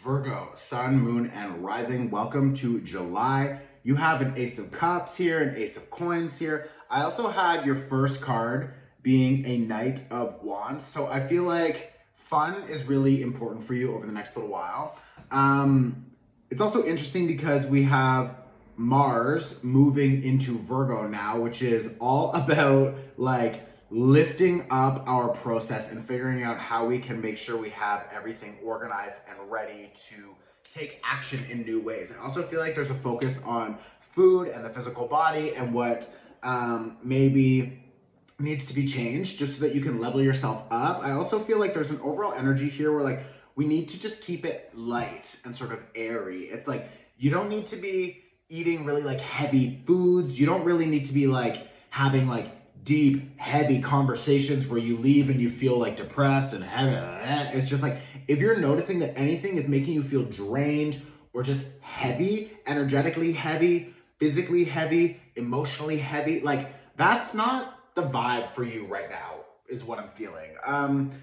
Virgo, Sun, Moon, and Rising. Welcome to July. You have an Ace of Cups here, an Ace of Coins here. I also had your first card being a Knight of Wands. So I feel like fun is really important for you over the next little while. It's also interesting because we have Mars moving into Virgo now, which is all about like lifting up our process and figuring out how we can make sure we have everything organized and ready to take action in new ways. I also feel like there's a focus on food and the physical body and what maybe needs to be changed just so that you can level yourself up. I also feel like there's an overall energy here where like we need to just keep it light and sort of airy. It's like you don't need to be eating really like heavy foods. You don't really need to be like having like deep, heavy conversations where you leave and you feel like depressed and heavy. It's just like if you're noticing that anything is making you feel drained or just heavy, energetically heavy, physically heavy, emotionally heavy, like that's not the vibe for you right now, is what I'm feeling.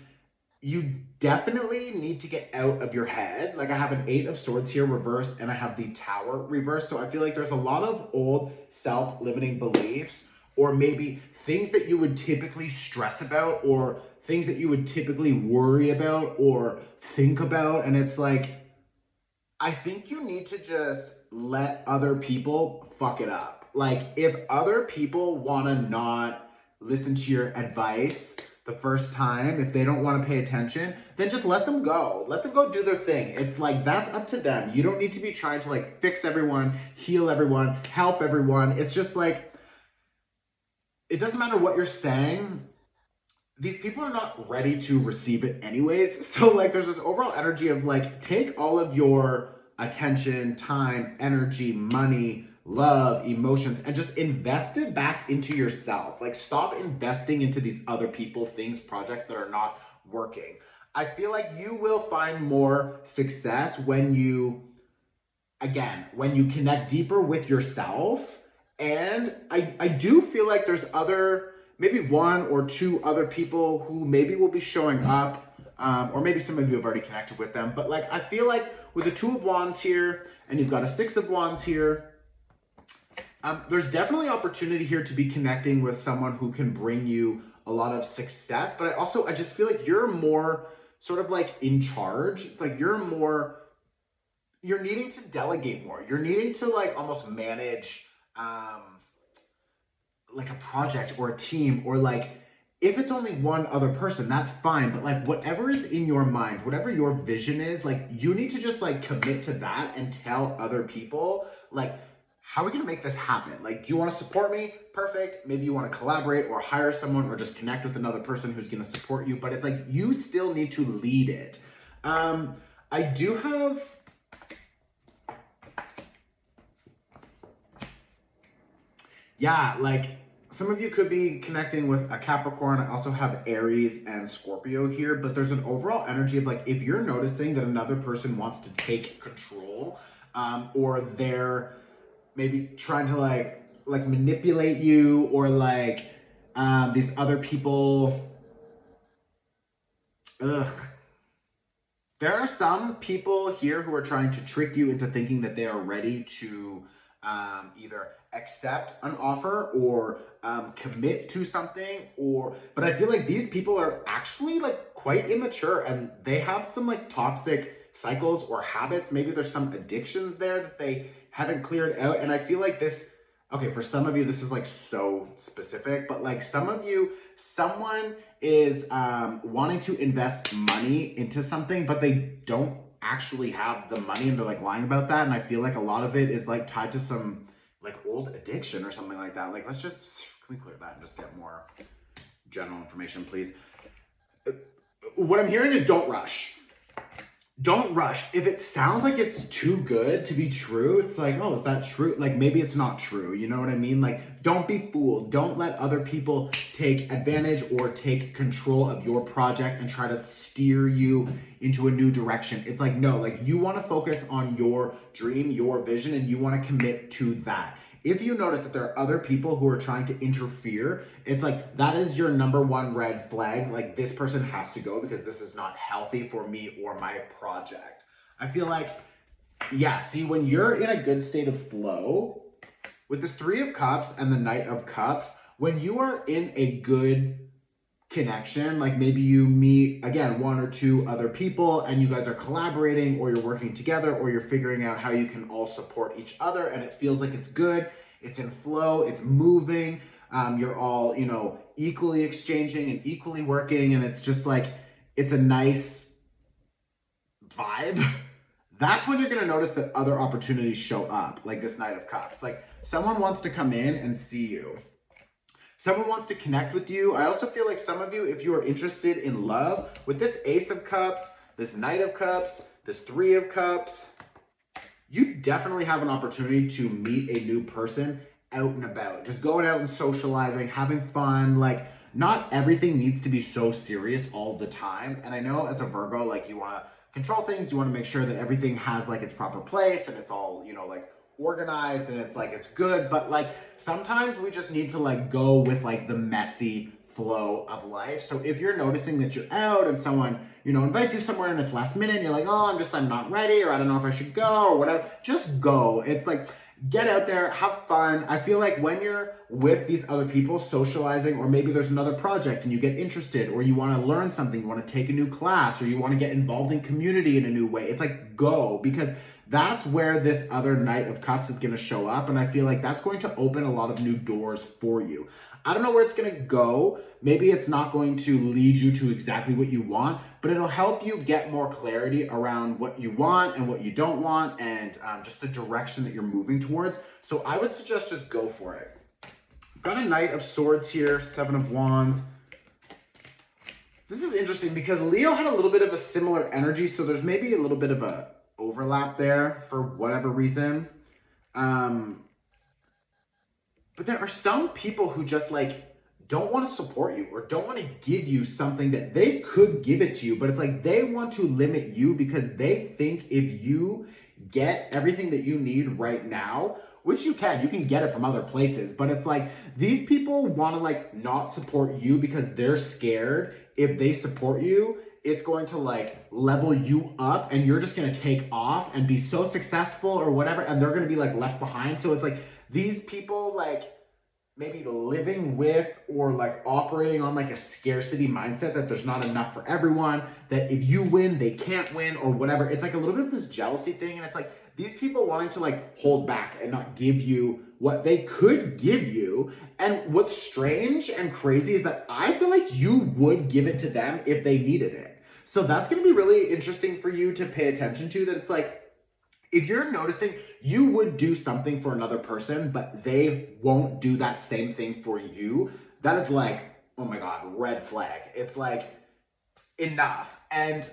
You definitely need to get out of your head. Like I have an Eight of Swords here reversed and I have the Tower reversed. So I feel like there's a lot of old self-limiting beliefs or maybe things that you would typically stress about or things that you would typically worry about or think about. And it's like, I think you need to just let other people fuck it up. Like if other people want to not listen to your advice the first time, if they don't want to pay attention, then just let them go. Let them go do their thing. It's like that's up to them. You don't need to be trying to like fix everyone, heal everyone, help everyone. It's just like it doesn't matter what you're saying. These people are not ready to receive it anyways. So like there's this overall energy of like take all of your attention, time, energy, money, love, emotions, and just invest it back into yourself. Like stop investing into these other people, things, projects that are not working. I feel like you will find more success when you, again, when you connect deeper with yourself. And I do feel like there's other, maybe one or two other people who maybe will be showing up, or maybe some of you have already connected with them. But like, I feel like with the Two of Wands here, and you've got a Six of Wands here, there's definitely opportunity here to be connecting with someone who can bring you a lot of success. But I just feel like you're more sort of like in charge. It's like you're needing to delegate more. You're needing to like almost manage like a project or a team or like if it's only one other person, that's fine. But like whatever is in your mind, whatever your vision is, like you need to just like commit to that and tell other people like how are we gonna make this happen? Like, do you want to support me? Perfect. Maybe you want to collaborate or hire someone or just connect with another person who's gonna support you. But it's like you still need to lead it. I do have yeah, like some of you could be connecting with a Capricorn. I also have Aries and Scorpio here, but there's an overall energy of like if you're noticing that another person wants to take control, or they're maybe trying to like manipulate you, or like these other people. Ugh. There are some people here who are trying to trick you into thinking that they are ready to either accept an offer or commit to something, or but I feel like these people are actually like quite immature and they have some like toxic cycles or habits. Maybe there's some addictions there that they haven't cleared out. And I feel like this, okay, for some of you, this is like so specific, but like some of you, someone is wanting to invest money into something, but they don't actually have the money and they're like lying about that. And I feel like a lot of it is like tied to some like old addiction or something like that. Like, let's just, can we clear that and just get more general information, please? What I'm hearing is don't rush. Don't rush. If it sounds like it's too good to be true, it's like, oh, is that true? Like maybe it's not true. You know what I mean? Like don't be fooled. Don't let other people take advantage or take control of your project and try to steer you into a new direction. It's like, no, like you want to focus on your dream, your vision, and you want to commit to that. If you notice that there are other people who are trying to interfere, it's like that is your number one red flag. Like this person has to go because this is not healthy for me or my project. I feel like, yeah, see, when you're in a good state of flow, with this Three of Cups and the Knight of Cups, when you are in a good connection, like maybe you meet again one or two other people and you guys are collaborating or you're working together or you're figuring out how you can all support each other and it feels like it's good, it's in flow, it's moving, you're all, you know, equally exchanging and equally working, and it's just like it's a nice vibe. That's when you're going to notice that other opportunities show up, like this Knight of Cups. Like someone wants to come in and see you. Someone wants to connect with you. I also feel like some of you, if you are interested in love, with this Ace of Cups, this Knight of Cups, this Three of Cups, you definitely have an opportunity to meet a new person out and about. Just going out and socializing, having fun. Like, not everything needs to be so serious all the time. And I know as a Virgo, like, you want to control things. You want to make sure that everything has, like, its proper place and it's all, you know, like, organized and it's, like, it's good. But, like, sometimes we just need to, like, go with, like, the messy flow of life. So if you're noticing that you're out and someone, you know, invites you somewhere and it's last minute and you're like, oh, I'm not ready, or I don't know if I should go or whatever, just go. It's like, get out there, have fun. I feel like when you're with these other people socializing, or maybe there's another project and you get interested, or you want to learn something, you want to take a new class, or you want to get involved in community in a new way, it's like, go, because that's where this other Knight of Cups is going to show up. And I feel like that's going to open a lot of new doors for you. I don't know where it's going to go. Maybe it's not going to lead you to exactly what you want, but it'll help you get more clarity around what you want and what you don't want, and just the direction that you're moving towards. So I would suggest just go for it. I've got a Knight of Swords here, Seven of Wands. This is interesting because Leo had a little bit of a similar energy, so there's maybe a little bit of a overlap there for whatever reason. But there are some people who just like don't want to support you or don't want to give you something that they could give it to you, but it's like they want to limit you because they think if you get everything that you need right now, which you can get it from other places, but it's like these people want to like not support you because they're scared if they support you, it's going to like level you up and you're just going to take off and be so successful or whatever, and they're going to be like left behind. So it's like these people like maybe living with or like operating on like a scarcity mindset that there's not enough for everyone, that if you win they can't win or whatever. It's like a little bit of this jealousy thing, and it's like these people wanting to like hold back and not give you what they could give you. And what's strange and crazy is that I feel like you would give it to them if they needed it. So that's going to be really interesting for you to pay attention to, that it's like, if you're noticing you would do something for another person, but they won't do that same thing for you, that is like, oh my God, red flag. It's like, enough. And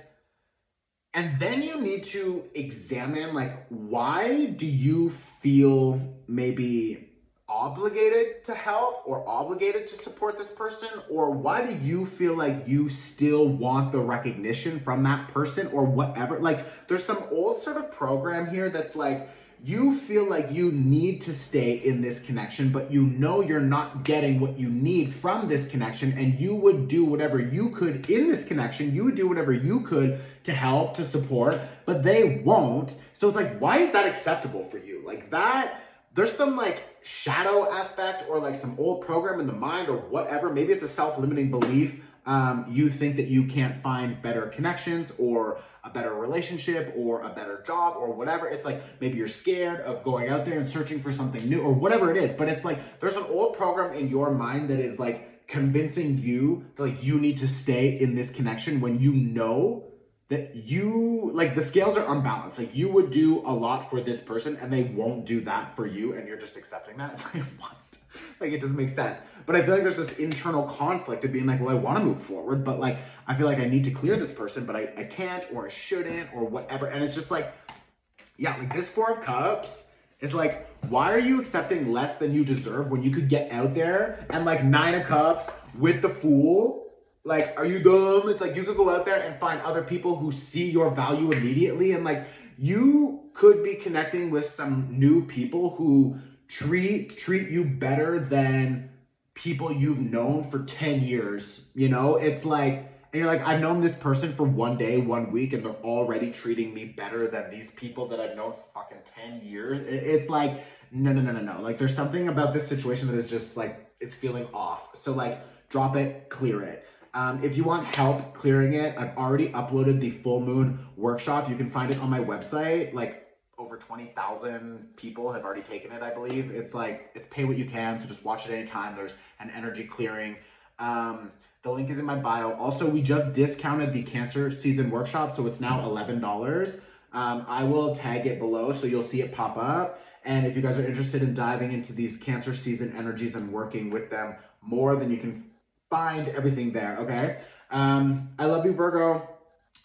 then you need to examine, like, why do you feel maybe obligated to help or obligated to support this person? Or why do you feel like you still want the recognition from that person or whatever? Like, there's some old sort of program here that's like, you feel like you need to stay in this connection, but you know you're not getting what you need from this connection, and you would do whatever you could in this connection. You would do whatever you could to help, to support, but they won't. So it's like, why is that acceptable for you? Like that, there's some like shadow aspect or like some old program in the mind or whatever. Maybe it's a self-limiting belief. You think that you can't find better connections or a better relationship or a better job or whatever. It's like maybe you're scared of going out there and searching for something new or whatever it is. But it's like there's an old program in your mind that is like convincing you that like you need to stay in this connection when you know that you, like, the scales are unbalanced. Like, you would do a lot for this person and they won't do that for you, and you're just accepting that. It's like, what? Like, it doesn't make sense. But I feel like there's this internal conflict of being like, well, I want to move forward, but like, I feel like I need to clear this person, but I can't, or I shouldn't, or whatever. And it's just like, yeah, like this Four of Cups is like, why are you accepting less than you deserve when you could get out there and like Nine of Cups with the Fool? Like, are you dumb? It's like you could go out there and find other people who see your value immediately, and like you could be connecting with some new people who treat you better than people you've known for 10 years. You know, it's like, and you're like, I've known this person for 1 day, 1 week, and they're already treating me better than these people that I've known for fucking 10 years. It's like, no, no, no, no, no. Like, there's something about this situation that is just like, it's feeling off. So, like, drop it, clear it. If you want help clearing it, I've already uploaded the full moon workshop. You can find it on my website. Like, over 20,000 people have already taken it, I believe. It's like, it's pay what you can, so just watch it anytime. There's an energy clearing. The link is in my bio. Also, we just discounted the Cancer season workshop, so it's now $11. I will tag it below so you'll see it pop up. And if you guys are interested in diving into these Cancer season energies and working with them more, then you can find everything there, okay? I love you, Virgo.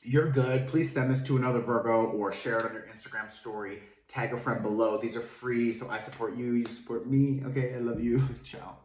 You're good. Please send this to another Virgo or share it on your Instagram story. Tag a friend below. These are free, so I support you. You support me. Okay, I love you. Ciao.